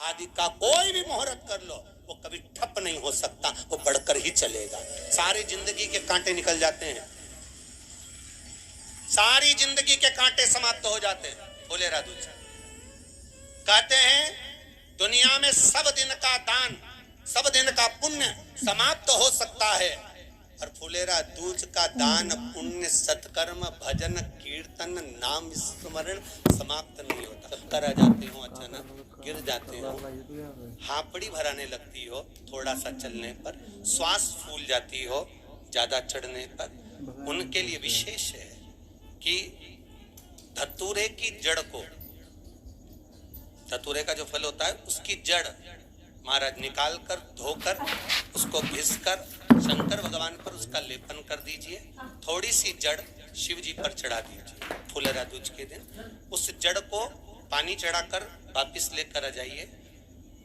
आदि का कोई भी मुहूर्त कर लो, वो कभी ठप नहीं हो सकता, वो बढ़कर ही चलेगा। सारी जिंदगी के कांटे निकल जाते हैं, सारी जिंदगी के कांटे समाप्त हो जाते हैं। फुलेरा दूज कहते हैं दुनिया में सब दिन का दान, सब दिन का पुण्य समाप्त हो सकता है, और फुलेरा दूज का दान पुण्य सत्कर्म भजन कीर्तन नाम स्मरण समाप्त नहीं होता। करा जाते हो, अचानक गिर जाते हो, हापड़ी भराने लगती हो थोड़ा सा चलने पर, श्वास फूल जाती हो ज्यादा चढ़ने पर, उनके लिए विशेष है कि धतूरे की जड़ को, धतूरे का जो फल होता है उसकी जड़ महाराज निकाल कर धोकर उसको घिसकर शंकर भगवान पर उसका लेपन कर दीजिए। थोड़ी सी जड़ शिव जी पर चढ़ा दीजिए फुलेरा दूज के दिन। उस जड़ को पानी चढ़ाकर वापिस लेकर आ जाइए।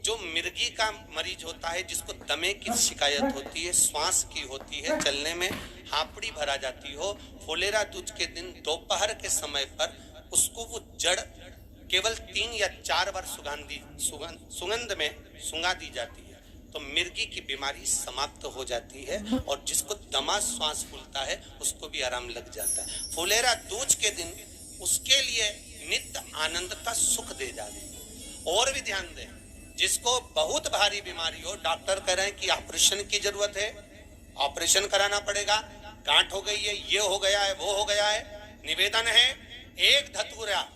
जो मिर्गी का मरीज होता है, जिसको दमे की शिकायत होती है, श्वास की होती है, चलने में हापड़ी भरा जाती हो, फुलेरा दूज के दिन दोपहर के समय पर उसको वो जड़ केवल 3 या 4 बार सुगंध में सुंगा दी जाती है, तो मिर्गी की बीमारी समाप्त हो जाती है, और जिसको दमा श्वास फूलता है उसको भी आराम लग जाता है। फुलेरा दूज के दिन उसके लिए नित्य आनंद का सुख दे जाए। और भी ध्यान दें, जिसको बहुत भारी बीमारी हो, डॉक्टर कह रहे हैं कि ऑपरेशन की जरूरत है, ऑपरेशन कराना पड़ेगा, गांठ हो गई है, ये हो गया है, वो हो गया है, निवेदन है एक धतूरा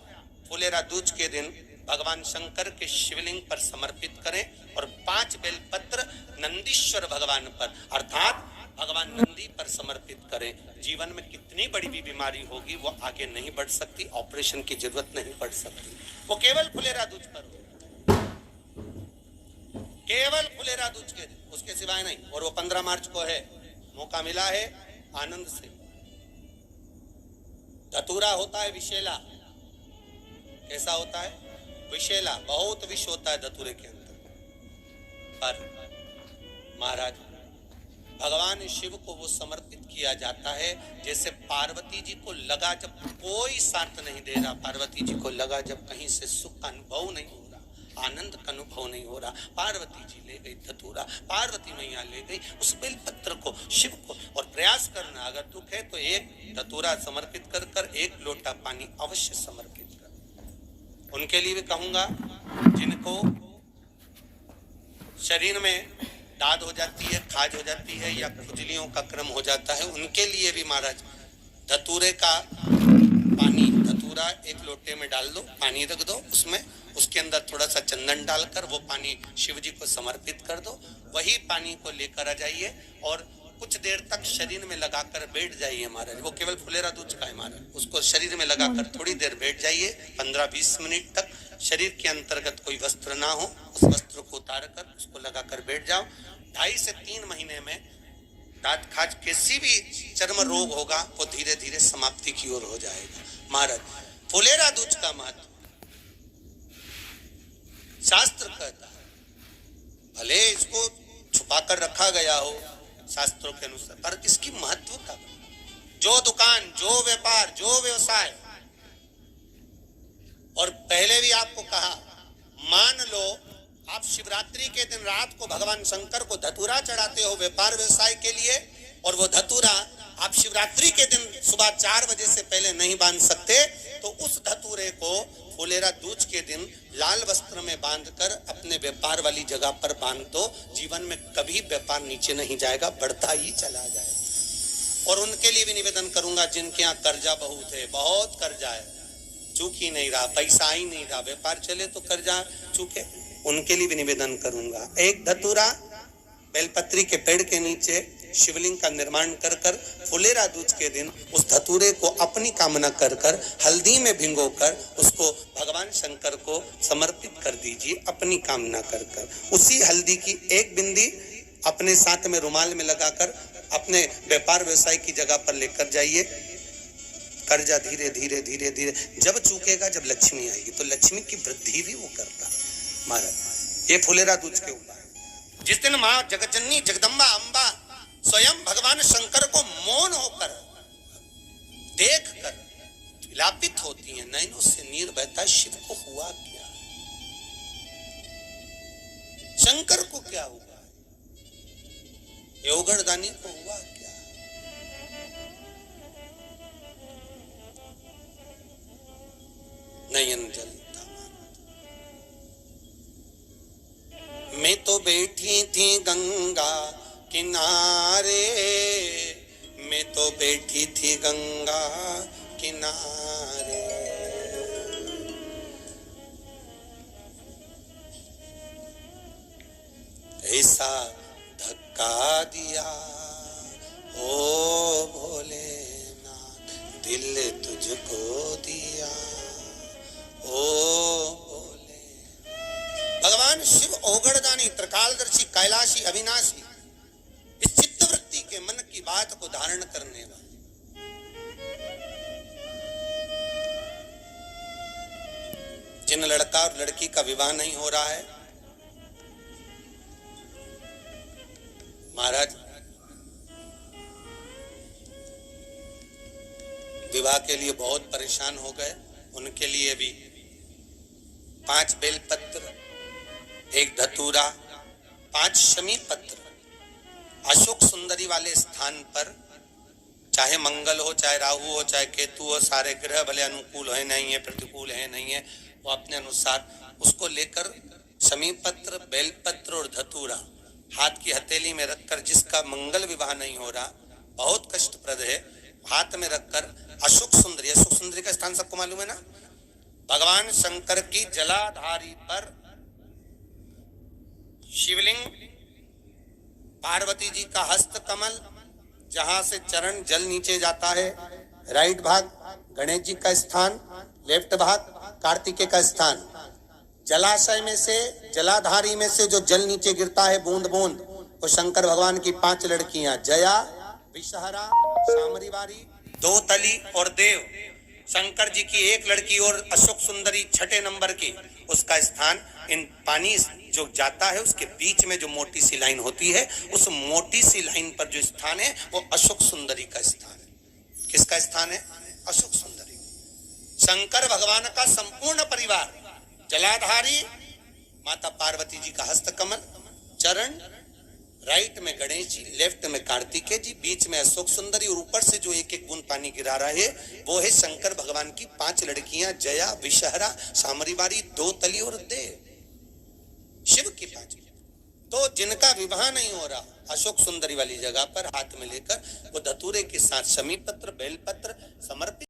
फुलेरा दूज के दिन भगवान शंकर के शिवलिंग पर समर्पित करें, और 5 बेलपत्र नंदीश्वर भगवान पर अर्थात भगवान नंदी पर समर्पित करें। जीवन में कितनी बड़ी भी बीमारी होगी वो आगे नहीं बढ़ सकती, ऑपरेशन की जरूरत नहीं पड़ सकती, वो केवल फुलेरा दूज पर हो, केवल फुलेरा दूज के दिन, उसके सिवाय नहीं। और वो 15 मार्च को है, मौका मिला है आनंद से। धतूरा होता है विषैला, कैसा होता है? विषैला, बहुत विष होता है धतूरे के अंदर। पर महाराज भगवान शिव को वो समर्पित किया जाता है जैसे पार्वती जी को लगा, जब कोई साथ नहीं दे रहा, पार्वती जी को लगा जब कहीं से सुख का अनुभव नहीं हो रहा, आनंद का अनुभव नहीं हो रहा, पार्वती जी ले गई धतूरा, पार्वती मैया ले गई उस बेलपत्र को शिव को। और प्रयास करना, अगर दुख है तो एक धतूरा समर्पित कर कर 1 लोटा पानी अवश्य समर्पित कर। उनके लिए भी कहूंगा जिनको शरीर में दाद हो जाती है, खाज हो जाती है, या खुजलियों का क्रम हो जाता है, उनके लिए भी महाराज धतूरे का पानी, धतूरा 1 लोटे में डाल दो, पानी रख दो उसमें, उसके अंदर थोड़ा सा चंदन डालकर वो पानी शिव जी को समर्पित कर दो। वही पानी को लेकर आ जाइए और कुछ देर तक शरीर में लगाकर बैठ जाइए महाराज। वो केवल फुलेरा दूज का है महाराज, उसको शरीर में लगाकर थोड़ी देर बैठ जाइए, 15-20 मिनट तक। शरीर के अंतर्गत कोई वस्त्र ना हो, उस वस्त्र को उतार कर उसको लगाकर बैठ जाओ। 2.5 से 3 महीने में दांत खाज किसी भी चर्म रोग होगा वो धीरे धीरे समाप्ति की ओर हो जाएगा। महाराज फुलेरा दूज का महत्व शास्त्र कहता है, भले इसको छुपा कर रखा गया हो शास्त्रों के अनुसार, पर इसकी महत्व का, जो दुकान, जो व्यापार, जो व्यवसाय, और पहले भी आपको कहा, मान लो आप शिवरात्रि के दिन रात को भगवान शंकर को धतूरा चढ़ाते हो व्यापार व्यवसाय के लिए, और वो धतूरा आप शिवरात्रि के दिन सुबह 4 बजे से पहले नहीं बांध सकते, तो उस धतूरे को फुलेरा दूज के दिन लाल वस्त्र में बांधकर अपने व्यापार वाली जगह पर बांध दो। जीवन में कभी व्यापार नीचे नहीं जाएगा, बढ़ता ही चला जाएगा। और उनके लिए भी निवेदन करूंगा जिनके यहाँ कर्जा बहुत है, बहुत कर्जा है, चूक ही नहीं रहा, पैसा ही नहीं रहा, व्यापार चले तो कर्जा चूके, उनके लिए भी निवेदन करूंगा। 1 धतूरा बेलपत्री के पेड़ के नीचे शिवलिंग का निर्माण कर कर फुलेरा दूज के दिन उस धतूरे को अपनी कामना कर कर हल्दी में भिगोकर उसको भगवान शंकर को समर्पित कर दीजिए अपनी कामना कर कर। उसी हल्दी की 1 बिंदी अपने साथ में रुमाल में लगाकर अपने व्यापार व्यवसाय की जगह पर लेकर जाइए। कर्जा धीरे धीरे धीरे धीरे जब चूकेगा, जब लक्ष्मी आएगी तो लक्ष्मी की वृद्धि भी वो करता महाराज। ये फुलेरा दूज के ऊपर जिस दिन माँ जगतजननी जगदम्बा अम्बा स्वयं भगवान शंकर को मौन होकर देख कर विलापित होती है, नैनों से नीर बहता, शिव को हुआ क्या। शंकर को क्या हुआ, योगड़दानी को हुआ क्या? नयन जलता। मैं तो बैठी थी गंगा किनारे, मैं तो बैठी थी गंगा किनारे, ऐसा धक्का दिया ओ भोलेनाथ, दिल तुझको दिया ओ भोले। भगवान शिव ओगड़दानी, त्रिकालदर्शी, कैलाशी, अविनाशी, इस चित्तवृत्ति के मन की बात को धारण करने वाले। जिन लड़का और लड़की का विवाह नहीं हो रहा है, महाराज विवाह के लिए बहुत परेशान हो गए, उनके लिए भी 5 बेलपत्र, 1 धतूरा, 5 शमी पत्र अशोक सुंदरी वाले स्थान पर, चाहे मंगल हो, चाहे राहु हो, चाहे केतु हो, सारे ग्रह भले अनुकूल है नहीं है, प्रतिकूल है नहीं है, वो अपने अनुसार उसको लेकर शमी पत्र, बेलपत्र और धतूरा हाथ की हथेली में रखकर, जिसका मंगल विवाह नहीं हो रहा, बहुत कष्टप्रद है, हाथ में रखकर अशोक सुंदरी, अशोक सुंदरी का स्थान सबको मालूम है ना, भगवान शंकर की जलाधारी पर शिवलिंग, पार्वती जी का हस्त कमल, जहां से चरण जल नीचे जाता है, राइट भाग गणेश जी का स्थान, लेफ्ट भाग कार्तिकेय का स्थान, जलाशय में से, जलाधारी में से जो जल नीचे गिरता है बूंद बूंद, वो शंकर भगवान की 5 लड़कियां, जया, विषहरा, सामरीवारी, दोतली और देव। शंकर जी की 1 लड़की और अशोक सुंदरी 6ठे नंबर की, उसका स्थान, इन पानी जो जाता है उसके बीच में जो मोटी सी लाइन होती है, उस मोटी सी लाइन पर जो स्थान है वो अशोक सुंदरी का स्थान है। किसका स्थान है? अशोक सुंदरी। शंकर भगवान का संपूर्ण परिवार, जलाधारी माता पार्वती जी का हस्तकमल, चरण, राइट में गणेश जी, लेफ्ट में कार्तिकेय जी, बीच में अशोक सुंदरी, और ऊपर से जो 1-1 बूंद पानी गिरा रहा है वो है शंकर भगवान की 5 लड़कियां, जया, विषहरा, सामरीवारी, दोतली और देव। शिव की 5। तो जिनका विवाह नहीं हो रहा, अशोक सुंदरी वाली जगह पर हाथ में लेकर वो धतूरे के साथ शमी पत्र, बेलपत्र समर्पित